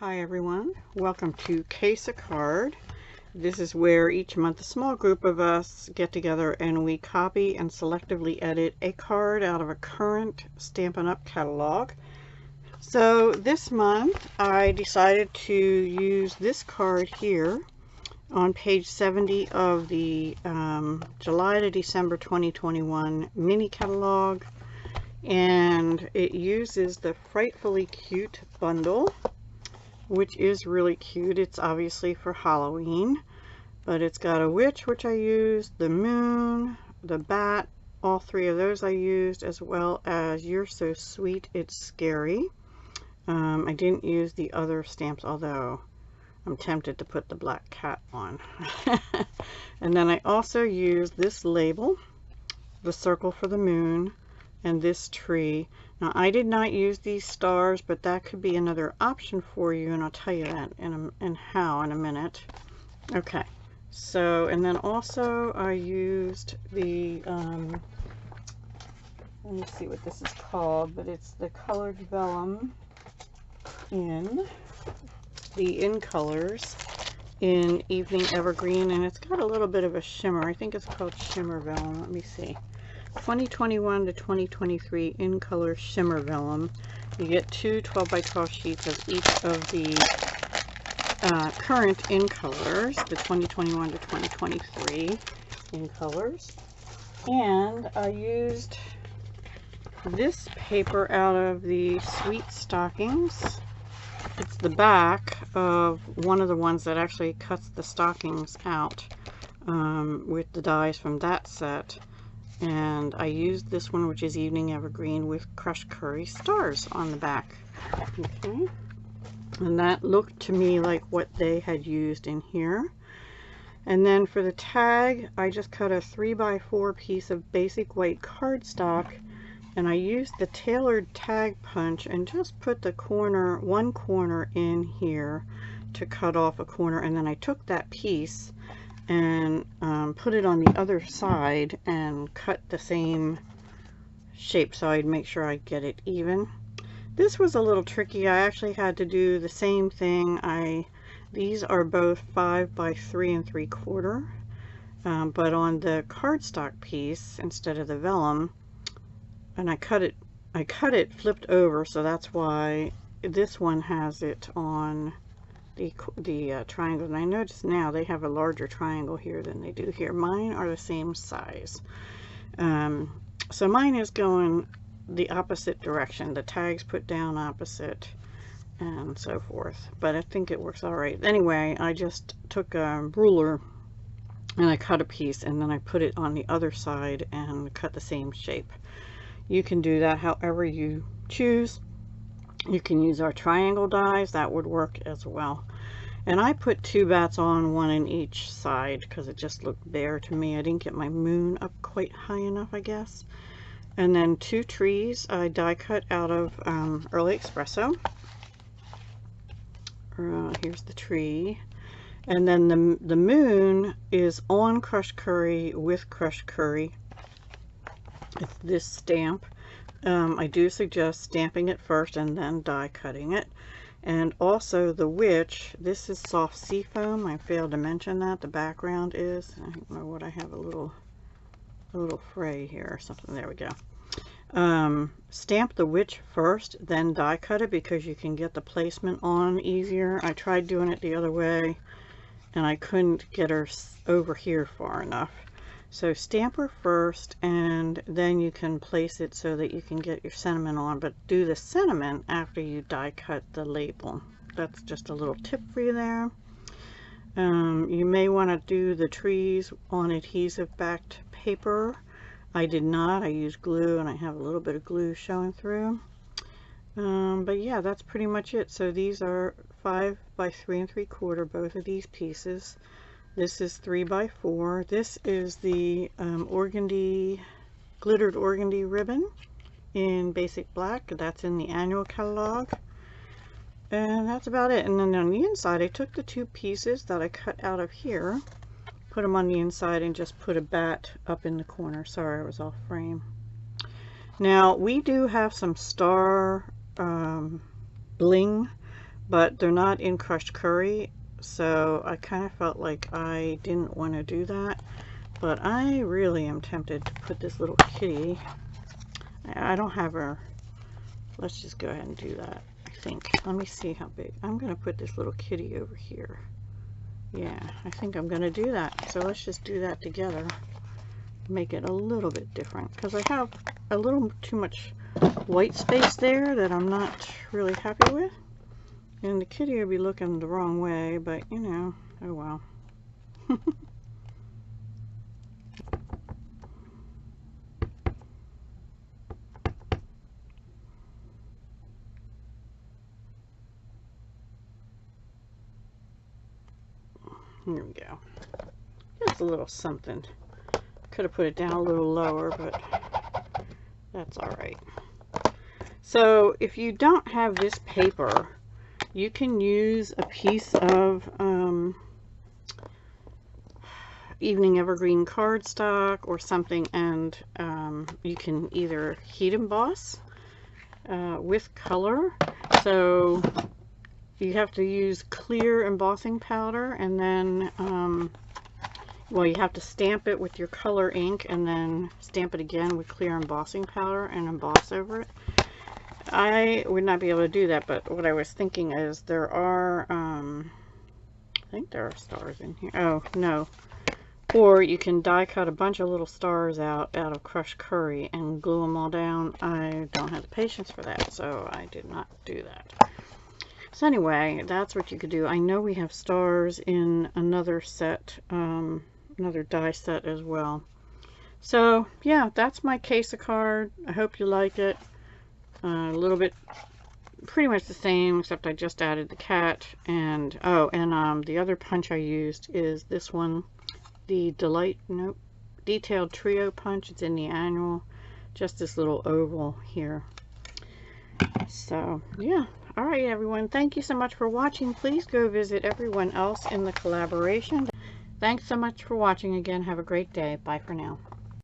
Hi everyone, welcome to CASE-A-CARD. This is where each month a small group of us get together and we copy and selectively edit a card out of a current Stampin' Up catalog. So this month I decided to use this card here on page 70 of the July to December 2021 mini catalog, and it uses the Frightfully Cute bundle, which is really cute. It's obviously for Halloween, but it's got a witch, which I used, the moon, the bat, all three of those I used, as well as You're So Sweet, It's Scary. I didn't use the other stamps, although I'm tempted to put the black cat on. And then I also used this label, the circle for the moon, and this tree. Now I did not use these stars, but that could be another option for you, and I'll tell you that in a minute. Okay, so and then also I used the let me see what this is called, but it's the colored vellum in colors in Evening Evergreen, and it's got a little bit of a shimmer. I think it's called shimmer vellum. Let me see. 2021 to 2023 in color shimmer vellum. You get two 12 by 12 sheets of each of the current in colors, the 2021 to 2023 in colors. And I used this paper out of the Sweet Stockings. It's the back of one of the ones that actually cuts the stockings out with the dies from that set. And I used this one, which is Evening Evergreen, with crushed curry stars on the back. Okay, and that looked to me like what they had used in here. And then for the tag, I just cut a 3x4 piece of basic white cardstock, and I used the tailored tag punch and just put the corner, one corner in here to cut off a corner, and then I took that piece and put it on the other side and cut the same shape, so I'd make sure I get it even. This was a little tricky. I actually had to do the same thing. These are both 5 by 3 3/4, but on the cardstock piece instead of the vellum, and I cut it flipped over, so that's why this one has it on the triangle. And I notice now they have a larger triangle here than they do here. Mine are the same size. So mine is going the opposite direction. The tags put down opposite and so forth, but I think it works all right. Anyway, I just took a ruler and I cut a piece, and then I put it on the other side and cut the same shape. You can do that however you choose. You can use our triangle dies, that would work as well. And I put two bats on, one in each side, because it just looked bare to me. I didn't get my moon up quite high enough, I guess. And then two trees I die cut out of Early Espresso. Here's the tree. And then the moon is on crushed curry with crushed curry. It's this stamp. I do suggest stamping it first and then die cutting it. And also the witch, this is soft sea foam. I failed to mention that. The background is, I don't know what I have, a little fray here or something. There we go. Stamp the witch first, then die cut it, because you can get the placement on easier. I tried doing it the other way and I couldn't get her over here far enough. So stamp her first, and then you can place it so that you can get your sentiment on, but do the sentiment after you die cut the label. That's just a little tip for you there. You may want to do the trees on adhesive backed paper. I did not. I used glue, and I have a little bit of glue showing through. But yeah, that's pretty much it. So these are 5 by 3 3/4, both of these pieces. This is 3 by 4. This is the glittered organdy ribbon in basic black. That's in the annual catalog. And that's about it. And then on the inside, I took the two pieces that I cut out of here, put them on the inside, and just put a bat up in the corner. Sorry, I was off frame. Now, we do have some star bling but they're not in crushed curry, so I kind of felt like I didn't want to do that. But I really am tempted to put this little kitty. I don't have her. Let's just go ahead and do that, I think. Let me see how big. I'm going to put this little kitty over here. Yeah, I think I'm going to do that. So let's just do that together. Make it a little bit different, because I have a little too much white space there that I'm not really happy with. And the kitty will be looking the wrong way, but you know, oh well. Here we go. Just a little something. Could have put it down a little lower, but that's all right. So if you don't have this paper, you can use a piece of evening evergreen cardstock or something, and you can either heat emboss with color. So you have to use clear embossing powder, and then well, you have to stamp it with your color ink and then stamp it again with clear embossing powder and emboss over it. I would not be able to do that, but what I was thinking is there are I think there are stars in here. Oh no. Or you can die cut a bunch of little stars out of crushed curry and glue them all down. I don't have the patience for that, so I did not do that. So anyway, that's what you could do. I know we have stars in another set, another die set as well. So yeah, that's my CASE-A card. I hope you like it. A little bit, pretty much the same, except I just added the cat. And oh, and the other punch I used is this one, the Detailed Trio punch. It's in the annual. Just this little oval here. So yeah. All right, everyone. Thank you so much for watching. Please go visit everyone else in the collaboration. Thanks so much for watching again. Have a great day. Bye for now.